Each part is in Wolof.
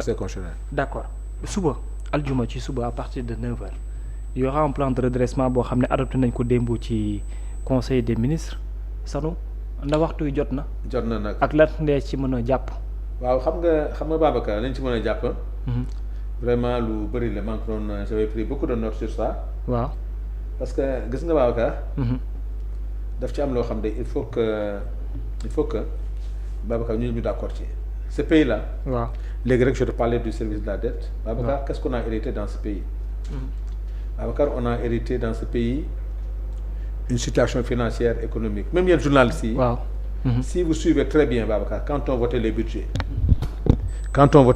c'est constitutionnel. d'accord suba aljuma ci suba à partir de 9h il y aura un plan de redressement boo xam ne adopté nañ ko démb ci conseil des ministres sanu ndax waxtu wi jot na. jot na nag ak lan ndee ci mën a jàpp. waaw xam nga Babacar lañ ci mën a jàpp. vraiment lu bëri la man ko doon j'avais pris beaucoup de notes sur ça. waaw parce que gis nga Babacar. daf ci am loo xam ne il faut que Babacar ñu d'accord ci ce pays là. waaw léegi rek je te parlais du service de la dette. Babacar qu'est-ce qu'on a hérité dans ce pays. Babacar on a hérité dans ce pays une situation financière économique même yéen journalistes yi. waaw. Si vous suivez très bien Babacar quand on votait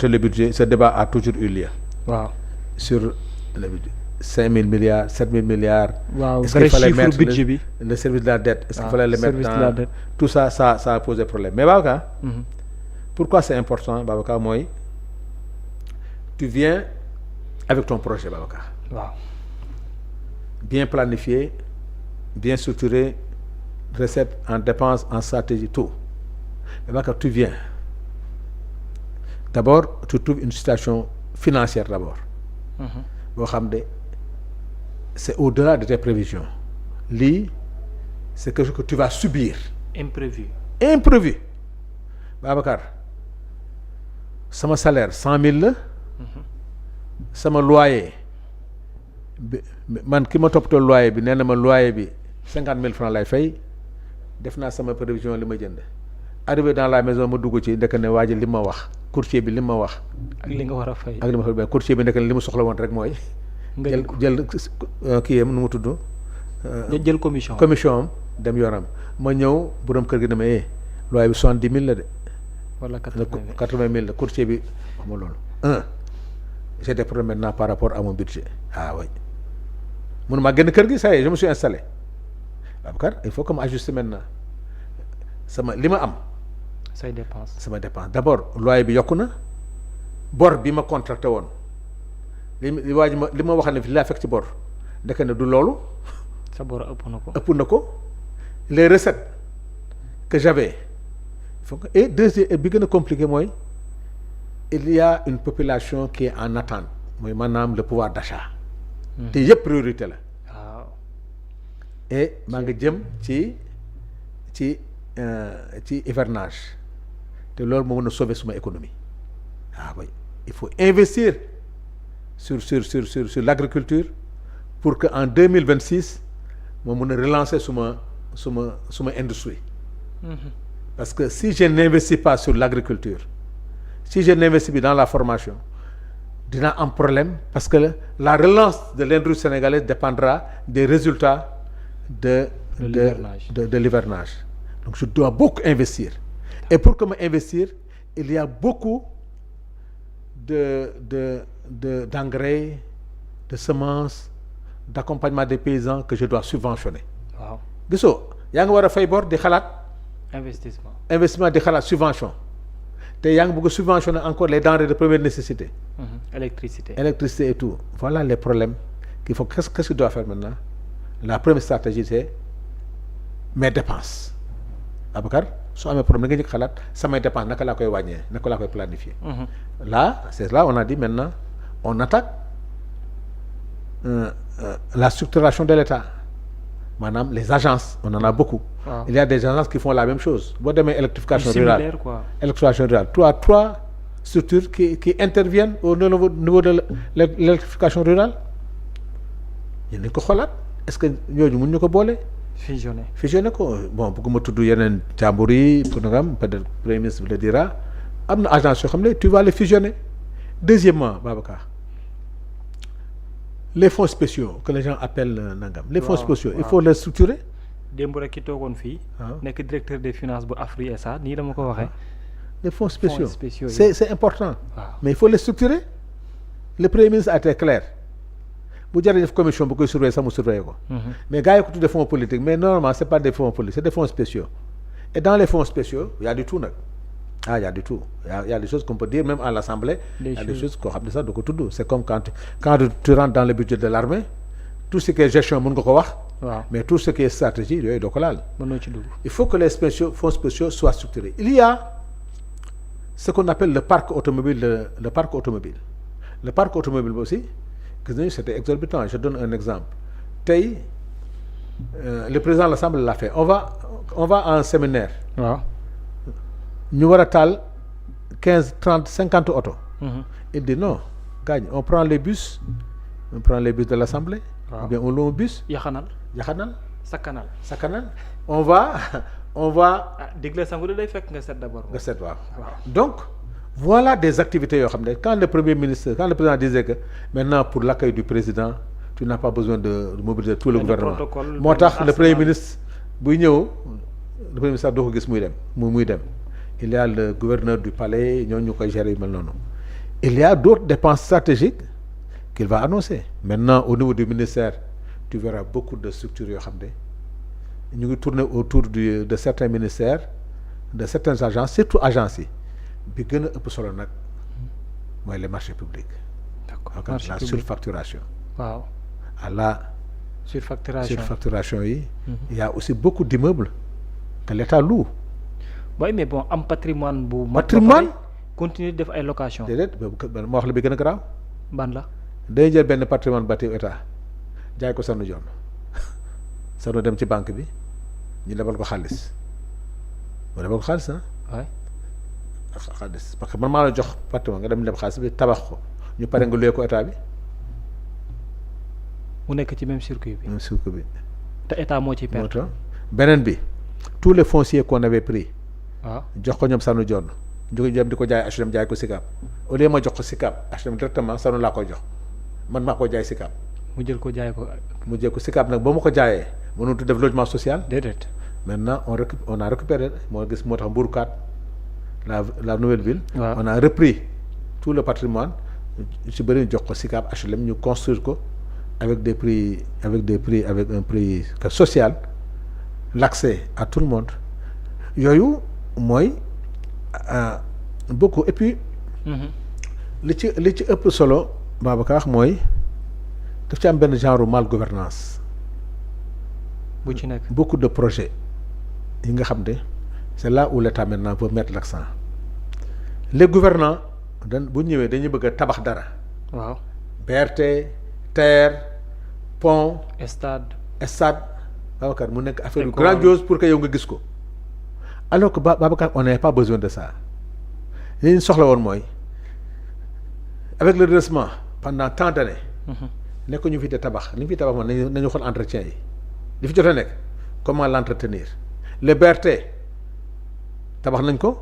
les budgets ce débat a toujours eu lieu. waaw sur le budget 5 000 milliards 7 000 milliards. waaw est-ce qu'il fallait mettre budget bi le service de la dette. est-ce qu'il fallait le mettre service de la dans dette. tout ça a posé problème mais Babacar. Pourquoi c'est important Babacar mooy tu viens avec ton projet Babacar. waaw bien planifié bien structuré recette en dépenses en stratégie tout mais Babacar tu viens d'abord tu trouves une situation financière d'abord boo xam ne c'est au-delà de tes prévisions lii c'est quelque chose que tu vas subir. imprévu Babacar sama salaire 100 000 la sama loyer bi man ki ma toppatoo loyer bi nee na ma loyer bi 50 000 francs lay fay def naa sama prévision li ma jënd arrivé dans la maison ma dugg ci ndekk ne waa ji li ma wax courtier bi li ma wax. ak li nga war a fay. ak li ma fay courtier bi ndekk ne li mu soxla woon rek mooy. jël kii yam nu mu tudd. jël commission am dem yoonam ma ñëw borom kër gi ne ma loyer bi 70 000 la de. wala 80 000 la courtier bi wax ma loolu. j'ai des problèmes maintenant par rapport à mon budget oui mun maa génn kër gi ça y est je me suis installé Babacar il faut que ma ajuster maintenant li ma am. say dépense sama dépense d'abord loyer bi yokku na bor bi ma contracté woon li waa ji li ma wax ne fi laa fekk ci bor ndeke ne du loolu. sa bor ëpp na ko les recettes que j'avais il faut que et deuxième bi gën a compliqué mooy il y a une population qui est en attente mooy maanaam le pouvoir d'achat. te yëpp priorité la. waaw. et maa ngi jëm ci hivernage te loolu moo mën a sauver suma économie oui il faut investir sur l'agriculture pour que en 2026 moo mën a relancer suma industrie. parce que si je n'investis pas sur l'agriculture si je n'investis pas dans la formation dina am problème parce que la relance de l'industrie sénégalaise dépendra des résultats de l'hivernage. Donc je dois beaucoup investir. Et pour que investir, il y a beaucoup d'engrais, de semences, d'accompagnement des paysans que je dois subventionner. waaw gisoo yaa ngi war a fay bor di xalaat. investissement di xalaat subvention. te yaa ngi bëgg a subventionner encore les denrées de première nécessité. électricité et tout. Voilà les problèmes qu'il faut qu'est-ce que je dois faire maintenant. La première stratégie c'est mes dépenses. Babacar soo amee problème nga njëkk xalaat samay dépenses naka laa koy wàññee naka laa koy planifier. Là on a dit maintenant on attaque la structuration de l'État maanaam les agences on en a beaucoup. Il y a des agences qui font la même chose boo demee électrification rurale électrification rurale trois structures qui interviennent au niveau de l'électrification rurale yéen nañu ko xoolaat est-ce que ñooñu mun ñu ko boole. fusionner ko bon bëgguma tudd yeneen jàmbur yi peut-être premier ministre le dira am na agence yoo xam ne tu vas les fusionner. Deuxièmement Babacar les fonds spéciaux que les gens appellent nangam. Les fonds spéciaux il faut les structurer. démb rek ki toogoon fii. nekk directeur des finances bu Afri SA nii dama ko waxee. les fonds spéciaux c'est important. mais il faut les structurer. le premier ministre a été clair. bu jaree def commission bu koy surveiller sax mu surveiller ko. mais gars yi ko tuddee fonds politiques mais normalement c'est pas des fonds politiques c'est des fonds spéciaux. et dans les fonds spéciaux il y a du tout nag. il y a du tout il y a des choses qu'on peut dire même à l'Assemblée. Il y a des choses koo xam ne sax du ko tudd c'est comme quand tu rentres dans le budget de l'armée tout ce qui est gestion mën nga ko wax. mais tout ce qui est stratégie yooyu doo ko laal. mënoo ci dugg. il faut que les fonds spéciaux soient structurés. Il y a ce qu'on appelle le parc automobile le parc automobile le parc automobile bi aussi gis nañu c'était exorbitant. Je donne un exemple tey le président de l'Assemblée l'a fait on va à un séminaire. waaw ñu war a taal 15 30 50 oto. Il dit non gaañ on prend les bus de l'Assemblée. waaw ou bien on loue un bus. yaxanal sakkanal on va. digle sangu day fekk nga set d'abord. nga seet waaw. Donc voilà des activités yoo xam ne quand le président disait que maintenant pour l'accueil du président tu n'as pas besoin de mobiliser tout le gouvernement moo tax le premier ministre buy ñëw le premier ministre doo ko gis muy dem il y a le gouverneur du palais ñooñu ñu koy gérer yu mel noonu. Il y a d'autres dépenses stratégiques qu'il va annoncer maintenant au niveau du ministère tu verras beaucoup de structures yoo xam ne ñu ngi tourner autour de certains ministères de certaines agences surtout agences yi bi gën a ëpp solo nag mooy les marchés publics. D'accord. La surfacturation. waaw la surfacturation yi. Il y a aussi beaucoup d'immeubles que l'État loue. oui mais bon am patrimoine bu. patrimoine continuer def ay location. déedéet ma wax la bi gën a garaaw. ban la. day jël benn patrimoine bâti État jaay ko sanu joon sanu dem ci banque bi ñu lebal ko xaalis waay xaalis parce que man maa la jox patrimoine nga dem leb xaalis bi tabax ko ñu pare nga luye ko État bi. mu nekk ci même circuit bi. te État moo ci perte. beneen bi tous les fonciers qu'on avait pris. waaw jox ko ñoom sanu joon ñu dem di ko jaay HLM jaay ko SICAP au lieu ma jox ko SICAP HLM directement sanu laa koy jox man maa ko jaay SICAP. mu jël ko jaay ko SICAP nag ba mu ko jaayee mënut def logement social. déedéet. maintenant on a récupéré moo tax Mbourkat la nouvelle ville. waaw on a repris tout le patrimoine ci bëri jox ko SICAP HLM ñu construire ko avec un prix social l'accès à tout le monde yooyu mooy beaucoup et puis. li ci ëpp solo Babacar mooy daf ci am benn genre mal gouvernance bu ci nekk beaucoup de projets yi nga xam ne c'est là où l'État maintenant veut mettre l'accent les gouvernants bu ñëwee dañuy bëgg a tabax dara. waaw BRT terre pont. stade Babacar mu nekk affaire yu grandiose pour que yow nga gis ko alors que Babacar on n'a pas besoin de ça li ñu soxla woon mooy avec le redressement pendant tant d'années. nekk ñu fi de tabax li ñu fi tabax moom nañu xool entretien yi li fi jot a nekk comment l'entretenir le BRT tabax nañ ko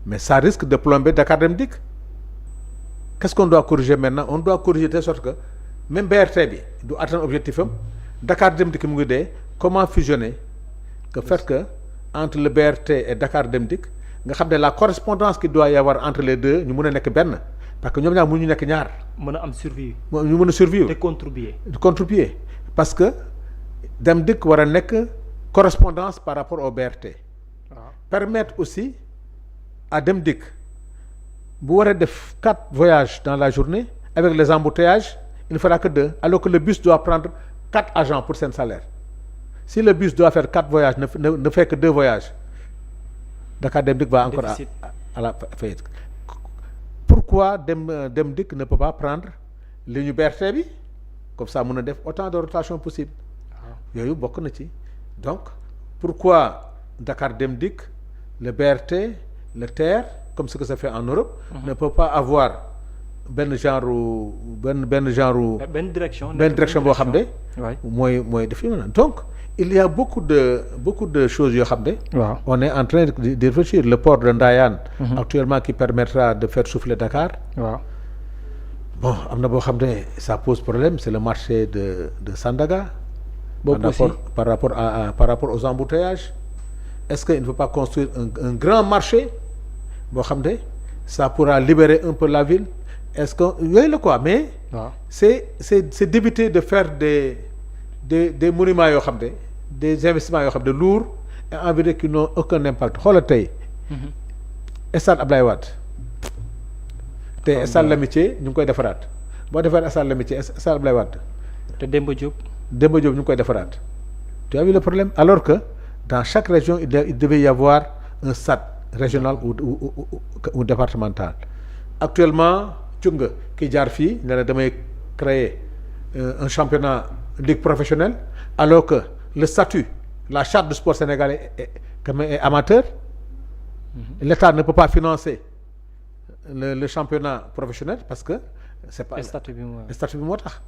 mais ça risque de plomber Dakar Dem Dikk. Qu'est-ce qu'on doit corriger maintenant? On doit corriger de sorte que même BRT bi du atteindre objectif am Dakar Dem Dikk mu ngi dee comment fusionner que fait que entre le BRT et Dakar Dem Dikk nga xam ne la correspondance qu'il doit y avoir entre les deux ñu mën a nekk benn parce que ñoom ñaar mënuñu nekk ñaar. mën a am survie. ñu mën a survivre te contribuer parce que Dem Dikk war a nekk correspondance par rapport au BRT. permettre aussi à Dem Dikk bu waree def 4 voyages dans la journée avec les embouteillages il ne fera que 2 alors que le bus doit prendre 4 agents pour seen salaire si le bus doit faire 4 voyages ne fait que 2 voyages Dakar Dem Dikk va encore à la faillite. Pourquoi Dem Dikk ne peut pas prendre ligne BRT bi comme ça mën a def autant de rotation possible yooyu bokk na ci donc pourquoi Dakar Dem Dikk le BRT le TER comme ce que ça fait en Europe ne peut pas avoir benn direction boo xam ne mooy def yu donc il y a beaucoup de choses yoo xam ne on est en train de réfléchir le port de Ndayane actuellement qui permettra de faire souffler Dakar bon am na boo xam ne ça pose problème c'est le marché de Sandaga par rapport aux embouteillages est-ce qu'il ne faut pas construire un grand marché boo xam ne ça pourra libérer un peu la ville est-ce que yooyu la quoi mais c'est d'éviter de faire des monuments yoo xam ne des investissements yoo xam ne lourds et en vérité qui n'ont aucun impact xoolal tey stade Ablaye Wade te stade l'Amitié ñu ngi koy defaraat boo defaraat stade l'Amitié stade Ablaye Wade te Demba Diop ñu ngi koy defaraat tu as vu le problème alors que dans chaque région il devait y avoir un stade régional ou départemental actuellement cug nga ki jaar fii ne la damay créer un championnat ligue professionnelle alors que le statut la charte du sport sénégalais est amateur. L'État ne peut pas financer le championnat professionnel parce que c'est pas statut bi moo tax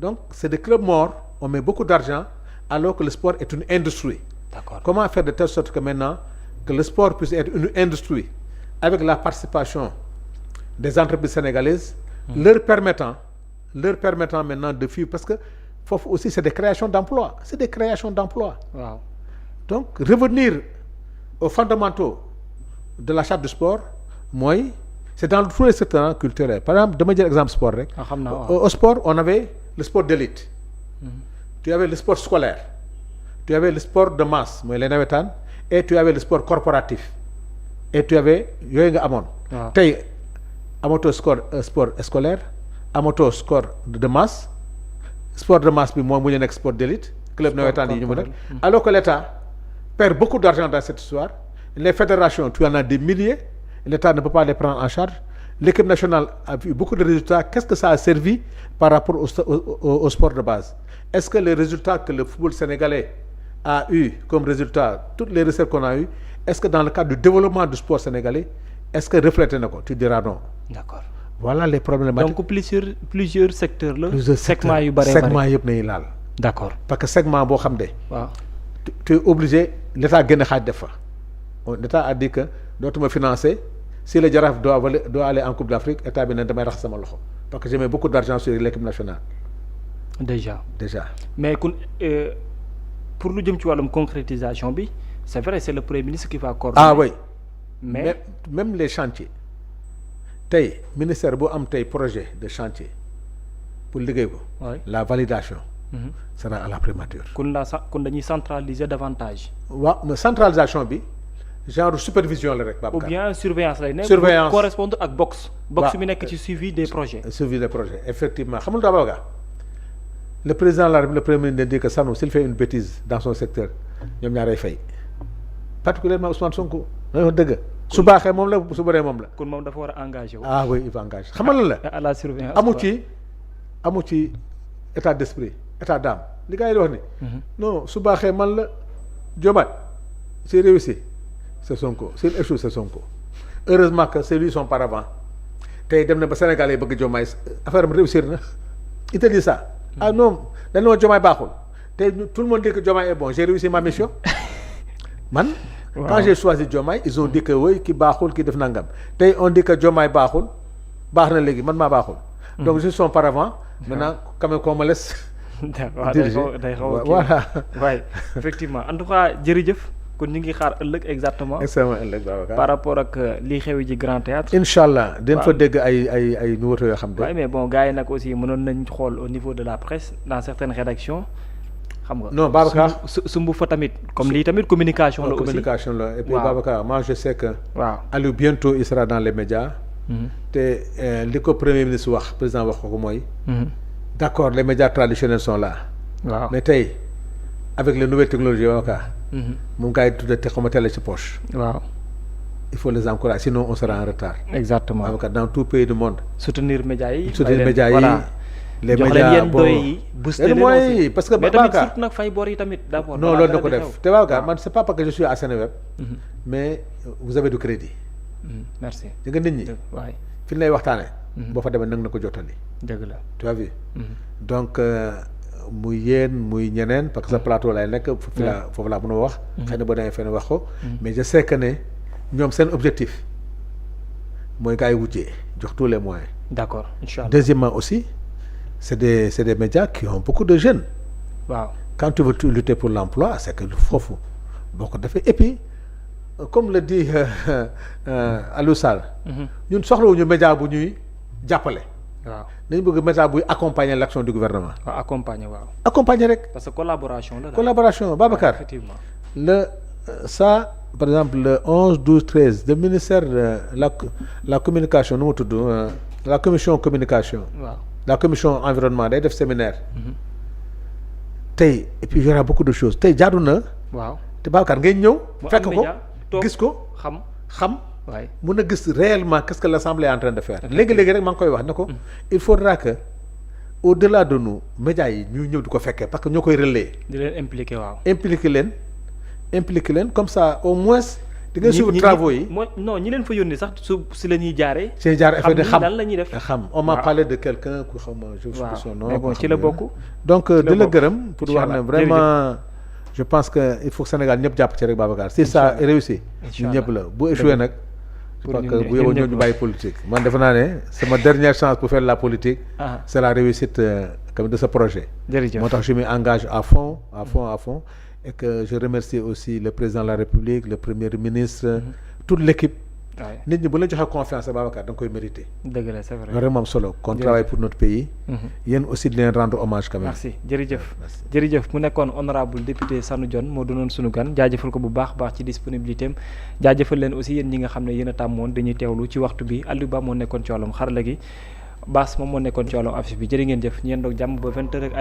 donc c'est des clubs morts on met beaucoup d'argent alors que le sport est une industrie. D'accord. Comment faire de telle sorte que maintenant que le sport puisse être une industrie avec la participation des entreprises sénégalaises leur permettant maintenant de vivre parce que foofu aussi c'est des créations d'emplois waaw. donc revenir aux fondamentaux de la charte du sport mooy c'est dans tous les secteurs culturels par exemple dama jël exemple sport rek. xam naa au sport on avait le sport d'élite. Tu avais le sport scolaire. Tu avais le sport de masse mooy les nawetaan et tu avais le sport corporatif et tu avais yooyu nga amoon. waaw tey amatoo sport scolaire amatoo sport de masse sport de masse bi moom mu ñu nekk sport d'élite club nawetaan yi ñu mu nekk alors que l'État perd beaucoup d'argent dans cette histoire les fédérations tu en as des milliers l'État ne peut pas les prendre en charge l'équipe nationale a vu beaucoup de résultats qu'est-ce que ça a servi par rapport au sport de base est-ce que les résultats que le football sénégalais a eu comme résultat toutes les recettes qu'on a eu est-ce que dans le cadre du développement du sport sénégalais est-ce que reflété na ko tu diras non. D'accord. Voilà les problématiques. Donc plusieurs secteurs la. plusieurs segments yu bare segments yëpp nañu laal. D'accord. parce que segment boo xam ne. waaw. tu es obligé l'État génn xaaj def fa. l'État a dit que dootuma financer si le Jaraaf doit aller en Coupe d'Afrique état bi ne damay rax sama loxo parce que j'ai mis beaucoup d'argent sur l'équipe nationale. déjà. mais pour lu jëm ci wàllum concrétisation bi c'est vrai c'est le premier ministre qui va coordonner. ah oui. mais même les chantiers tey ministère boo am tey projet de chantier pour liggéey ko. la validation. sera à la primature. kon dañuy centraliser davantage. waaw mais centralisation bi genre supervision la rek. ou bien surveillance lay nekk. surveillance pour correspondre ak box bi nekk ci suivi des projets. suivi des projets effectivement xam nga lu tax le président de la République le premier ministre dit que Sanu s'il fait une bêtise dans son secteur ñoom ñaaray fay particulièrement Ousmane Sonko. na wax dëgg su baaxee moom la su bëree moom la. kon moom dafa war a engagé wu. ah oui il va engagé xam nga lan la. à la surveillance amu ci état d'esprit état d'âme li gars yi di wax ni. non su baaxee man la Diomaye s'il réussit c'est Sonko s'il échoue c'est Sonko heureusement que c'est lui son paravent tey dem na ba Sénégal yi bëgg Diomaye affaire am réussir na il te dit ça. ah non dañ ne woon Diomaye baaxul tey tout le monde dit que Diomaye est bon j'ai réussi ma mission man. Wow. Quand j'ai choisi Diomaye ils ont dit que oui ki baaxul ki def nangam tey on dit que Diomaye baaxul baax na léegi man maa baaxul. donc je suis son paravent. maintenant quand même qu'on me laisse. diriger day xaw a voilà. waaye effectivement en tout cas jërëjëf kon ñu ngi xaar ëllëg exactement. ëllëg Babacar. par rapport ak lii xewi ji Grand Théâtre. incha allah dañ fa dégg ay nouveautés yoo xam ne. waaye mais bon gars yi nag aussi mënoon nañ xool au niveau de la presse dans certaines rédactions. xam nga non Babacar sumbu fa tamit comme lii tamit communication la aussi communication la et puis Babacar moi je sais que. waaw Aliou bientôt il sera dans les médias. te li ko premier ministre wax président wax ko mooy. d'accord les médias traditionnels sont là. waaw mais tey avec les nouvelles technologies Babacar. moom gars yi tuddee te xaw ma télé ci poche. waaw il faut les encourager sinon on sera en retard. exactement Babacar dans tout pays du monde. soutenir médias yi. voilà. les médias bon booster mooy parce que mais tamit surtout nag fay bor yi tamit d'abord. non loolu na ko def te Babacar man c'est pas parce que je suis à Seneweb. mais vous avez du crédit. merci. di nga nit ñi. waay fi ñu lay waxtaanee. boo fa demee nag na ko jottali. dëgg la tu as vu. donc muy yéen muy ñeneen parce que sa plateau lay nekk. foofu laa mën a wax. xëy na boo demee fenn wax ko. mais je sais que ne ñoom seen objectif mooy gars yi wujjee jox tous les moyens. d'accord inch'Allah. deuxièmement aussi. c'est des médias qui ont beaucoup de jeunes. waaw quand tu veux lutter pour l'emploi c'est que foofu boo ko defee et puis comme le dit Aliou Sall. ñun soxlawuñu média bu ñuy jàppale. waaw dañu bëgg média buy accompagner l'action du gouvernement. waaw accompagner rek. parce que collaboration la. collaboration Babacar. effectivement ça par exemple le 11 12 13 le ministère de la communication nu mu tudd la commission communication. waaw. la commission environnement day def séminaire. tey et puis il y aura beaucoup de choses tey jaadu na. waaw te Babacar ngay ñëw. fekk ko gis ko xam. waay mun a gis réellement qu'est-ce que l'Assemblée est en train de faire. léegi-léegi rek maa ngi koy wax ne ko. il faudra que au-delà de nous médias yi ñu ñëw di ko fekkee parce que ñoo koy relayer. di leen impliqué waaw. impliquer leen comme ça au moins. di nga suivre travaux yi non ñi leen fa yónni sax si la ñuy jaaree. seen jaar effet de xam lan la ñuy def. xam on m'a parlé de quelqu'un ku xam je sais son nom. mais bon ci la bokk. donc di la gërëm pour wax ne vraiment. je pense que il faut que Sénégal ñëpp jàpp ci rek Babacar si ça réussi ñun ñëpp la bu échoué nag je pense que bu yóbboo ñoo ñu bàyyi politique man defe naa ne c'est ma dernière chance pour faire la politique c'est la réussite comme de ce projet moo tax je m'engage à fond et que je remercie aussi le président de la République le premier ministre toute l'équipe nit ñi bu la joxee confiance Babacar da nga koy mériter. dëgg la c'est vrai vraiment solo qu'on travaille pour notre pays. yéen aussi di leen rendre hommage quand même. merci jërëjëf mu nekkoon honorable député Sanu Dione moo doonoon sunu gan jaajëfal ko bu baax ci disponibilité am jaajëfal leen aussi yéen ñi nga xam ne yéen a tàmmoon dañuy teewlu ci waxtu bi Aliou Ba moo nekkoon ci wàllum xarala gi Bass moom moo nekkoon ci wàllum affiche bi jërë ngeen jëf ñeen doog jàmm ba 20h ak